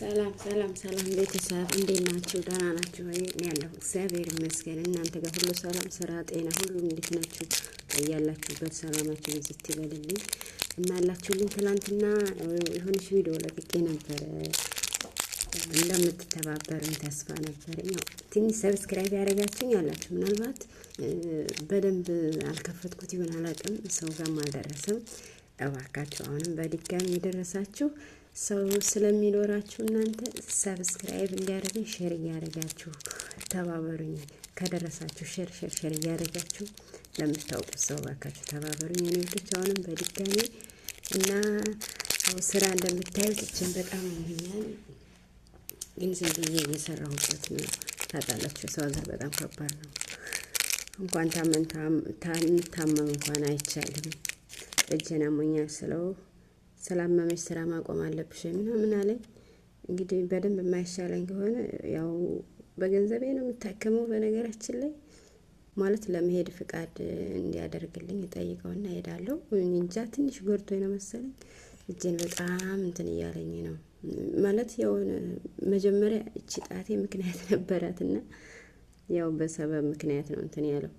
ሰላም ቤተሰብ እንዴት ናችሁ? ደህና ናችሁ ወይ? እኔ ያለሁ እግዚአብሔር ይመስገን። እናንተ ጋር ሁሉ ሰላም፣ ስራ፣ ጤና ሁሉ እንዴት ናችሁ? ያላችሁበት ሰላማችሁ ይዝት ይበልልኝ እና ያላችሁልኝ። ትናንትና የሆነች ቪዲዮ ለቅቄ ነበር። እንደምትተባበሩኝ ተስፋ ነበረኝ። ያው ትንሽ ሰብስክራይብ ያደረጋችሁኝ ያላችሁ ምናልባት በደንብ አልከፈትኩት ይሆን አላውቅም፣ ሰው ጋርም አልደረሰም። እባካችሁ አሁንም በድጋሚ የደረሳችሁ ሰው ስለሚኖራችሁ እናንተ ሰብስክራይብ እንዲያደርጉኝ ሼር እያደረጋችሁ ተባበሩኝ። ከደረሳችሁ ሼር እያደረጋችሁ ለምታውቁት ሰው እባካችሁ ተባበሩኝ። እኔ ልጅ አሁንም በድጋሚ እና ስራ እንደምታዩት እችን በጣም ይኛል፣ ግን ዝም ብዬ እየሰራሁበት ነው። ታውቃላችሁ ሰው ሀገር በጣም ከባድ ነው። እንኳን ታመም እንኳን አይቻልም። እጄን አሞኛል ስለው ስላመመሽ ስራ ማቆም አለብሽ ምናምን አለኝ። እንግዲህ በደንብ የማይሻለኝ ከሆነ ያው በገንዘቤ ነው የምታከመው። በነገራችን ላይ ማለት ለመሄድ ፍቃድ እንዲያደርግልኝ እጠይቀውና እሄዳለሁ። እንጃ ትንሽ ጎርቶኝ ነው መሰለኝ እጄን በጣም እንትን እያለኝ ነው ማለት የሆነ መጀመሪያ እቺ ጣቴ ምክንያት ነበራትና ያው በሰበብ ምክንያት ነው እንትን ያለው።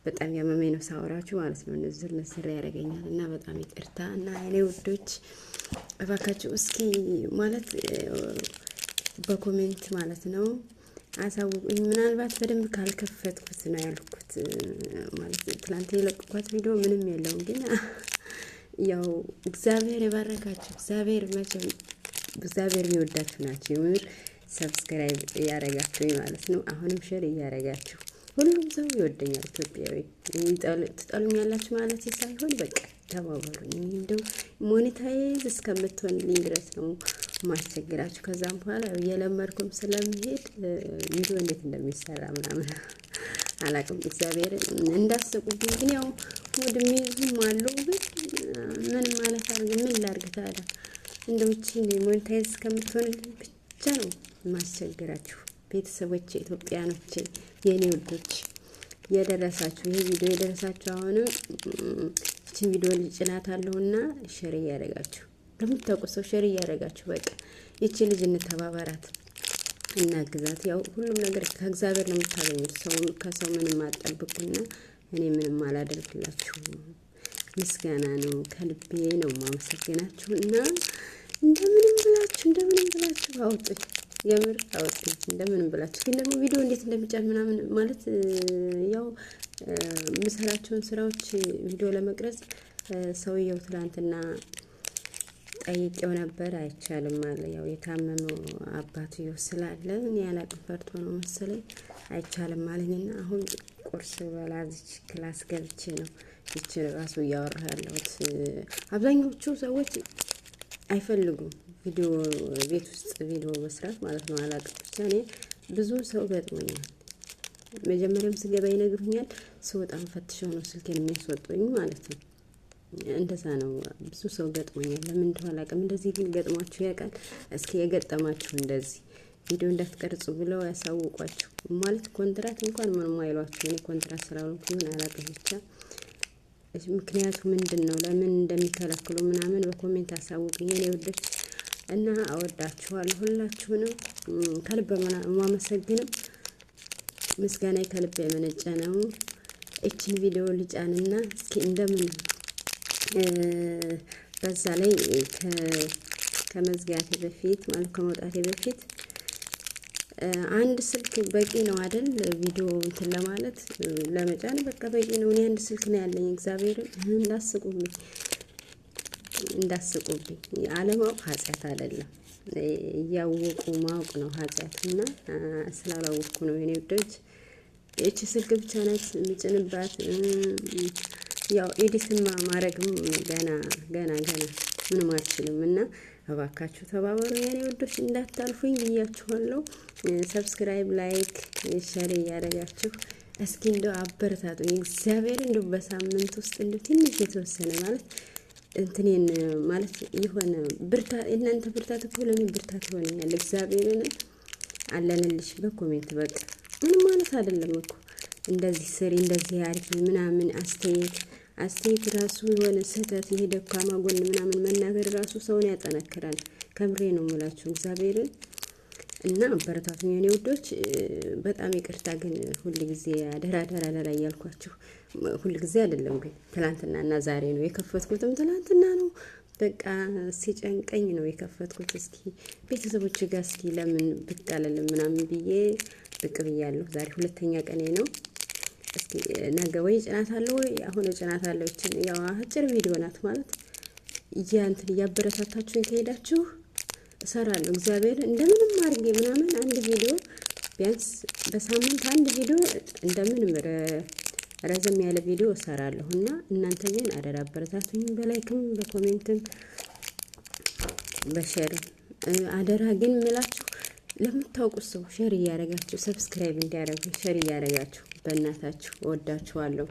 በጣም ያመመኝ ነው ሳወራችሁ ማለት ነው። ንዝር ያደርገኛል እና በጣም ይቅርታ። እና እኔ ውዶች እባካችሁ እስኪ ማለት በኮሜንት ማለት ነው አሳውቁኝ። ምናልባት በደንብ ካልከፈትኩት ነው ያልኩት ማለት ትላንት የለቀኳት ቪዲዮ ምንም የለውም፣ ግን ያው እግዚአብሔር የባረካችሁ እግዚአብሔር የሚወዳችሁ ናችሁ። የምር ሰብስክራይብ ያደረጋችሁኝ ማለት ነው። አሁንም ሼር እያደረጋችሁ ሁሉም ሰው ይወደኛል። ኢትዮጵያዊ ትጠሉኛላችሁ ማለት ሳይሆን በቃ ተባበሩኝ። እንደው ሞኔታይዝ እስከምትሆንልኝ ድረስ ነው ማስቸግራችሁ። ከዛም በኋላ እየለመድኩም ስለምሄድ ቪዲዮ እንዴት እንደሚሰራ ምናምን አላውቅም። እግዚአብሔር እንዳስቁብኝ ግን ያው ሙድ የሚይዙም አሉ። ግን ምን ማለት አድርግ ምን ላድርግ ታዲያ? እንደው እቺ ሞኔታይዝ እስከምትሆንልኝ ብቻ ነው ማስቸግራችሁ። ቤተሰቦቼ ኢትዮጵያኖቼ የኔ ውዶች የደረሳችሁ ይሄ ቪዲዮ የደረሳችሁ አሁንም እቺን ቪዲዮ ልጭናታለሁና ሼር እያደረጋችሁ ለምታውቁ ሰው ሼር እያደረጋችሁ በቃ እቺ ልጅ እንተባበራት እና ግዛት። ያው ሁሉም ነገር ከእግዚአብሔር ነው የምታገኙት። ሰው ከሰው ምንም አጠብቁና እኔ ምንም አላደርግላችሁ። ምስጋና ነው ከልቤ ነው ማመሰግናችሁና እንደምንም ብላችሁ አውጡኝ። የምር አውጥኝ እንደምን ብላችሁ። ግን ደግሞ ቪዲዮ እንዴት እንደሚጫን ምናምን ማለት ያው ምሰራቸውን ስራዎች ቪዲዮ ለመቅረጽ ሰውየው ትላንትና ጠይቄው ነበር። አይቻልም አለ። ያው የታመመው አባትየው ስላለ እኔ ያላቅም ፈርቶ ነው መሰለኝ አይቻልም አለኝና አሁን ቁርስ በላዝች ክላስ ገብቼ ነው እቺ ራሱ እያወራ ያለሁት። አብዛኞቹ ሰዎች አይፈልጉም ቪዲዮ ቤት ውስጥ ቪዲዮ መስራት ማለት ነው። አላውቅም ብቻ እኔ ብዙ ሰው ገጥሞኛል። መጀመሪያም ስገባ ይነግሩኛል፣ ስወጣም ፈትሸው ነው ስልኬን የሚያስወጡኝ ማለት ነው። እንደዛ ነው። ብዙ ሰው ገጥሞኛል። ለምን እንደሆነ አላውቅም። እንደዚህ ግን ገጥሟችሁ ያውቃል? እስኪ የገጠማችሁ እንደዚህ ቪዲዮ እንዳትቀርጹ ብለው ያሳውቋችሁ ማለት ኮንትራት እንኳን ምንም አይሏችሁ። እኔ ኮንትራት ስላልኩ ይሁን አላውቅም ብቻ ምክንያቱ ምንድነው ለምን እንደሚከለክሉ ምናምን በኮሜንት አሳውቁኝ የኔ ውዶች። እና አወዳችኋለሁ ሁላችሁንም ከልብ ማመሰግነው። ምስጋና ከልብ የመነጨ ነው። እቺን ቪዲዮ ልጫንና እስኪ እንደምን በዛ ላይ ከመዝጋቴ በፊት ማለት ከመውጣቴ በፊት አንድ ስልክ በቂ ነው አይደል? ቪዲዮ እንትን ለማለት ለመጫን በቃ በቂ ነው። እኔ አንድ ስልክ ነው ያለኝ። እግዚአብሔርን እንዳስቁብኝ አለማወቅ ኃጢአት አይደለም፣ እያወቁ ማወቅ ነው ኃጢአትና ስላላወቅኩ ነው የኔ ውዶች። እቺ ስልክ ብቻ ናት የምጭንባት። ያው ኤዲትማ ማድረግም ገና ምንም አልችልም እና እባካችሁ ተባበሩ የኔ ውዶች፣ እንዳታልፉኝ ብያችኋለሁ። ሰብስክራይብ፣ ላይክ፣ ሼር እያደረጋችሁ እስኪ እንደው አበረታቱኝ። እግዚአብሔር እንደው በሳምንት ውስጥ እንደው ትንሽ የተወሰነ ማለት እንትኔን ማለት የሆነ ብርታት እናንተ ብርታት እኮ ለኔ ብርታት ይሆነኛል። እግዚአብሔርን አለንልሽ በኮሜንት በቃ ምን ማለት አይደለም እኮ እንደዚህ ስሪ እንደዚህ አርጊ ምናምን አስተያየት ራሱ የሆነ ስህተት ይሄ ደካማ ጎን ምናምን መናገር ራሱ ሰውን ያጠነክራል። ከምሬ ነው የምላችሁ እግዚአብሔርን እና አበረታቱኝ የኔ ውዶች። በጣም ይቅርታ ግን ሁል ጊዜ አደራ እያልኳችሁ ሁል ጊዜ አይደለም ግን ትላንትናና ዛሬ ነው የከፈትኩትም ትላንትና ነው በቃ ሲጨንቀኝ ነው የከፈትኩት። እስኪ ቤተሰቦች ጋር እስኪ ለምን ብቅ አለልም ምናምን ብዬ ብቅ ብያለሁ። ዛሬ ሁለተኛ ቀኔ ነው። እስኪ ነገ ወይ ጭናታለሁ ወይ አሁን ጭናታለሁ። እቺን ያው አጭር ቪዲዮ ናት ማለት እንትን እያበረታታችሁኝ ከሄዳችሁ እሰራለሁ። እግዚአብሔር እንደምንም አድርጌ ምናምን አንድ ቪዲዮ ቢያንስ በሳምንት አንድ ቪዲዮ እንደምንም ረዘም ያለ ቪዲዮ እሰራለሁ እና እናንተ ግን አደራ አበረታቱኝ በላይክም በኮሜንትም በሼርም አደራ ግን ምላችሁ ለምታውቁት ሰው ሼር እያደረጋችሁ ሰብስክራይብ እንዲያደርጉ ሼር እያደረጋችሁ በእናታችሁ እወዳችኋለሁ።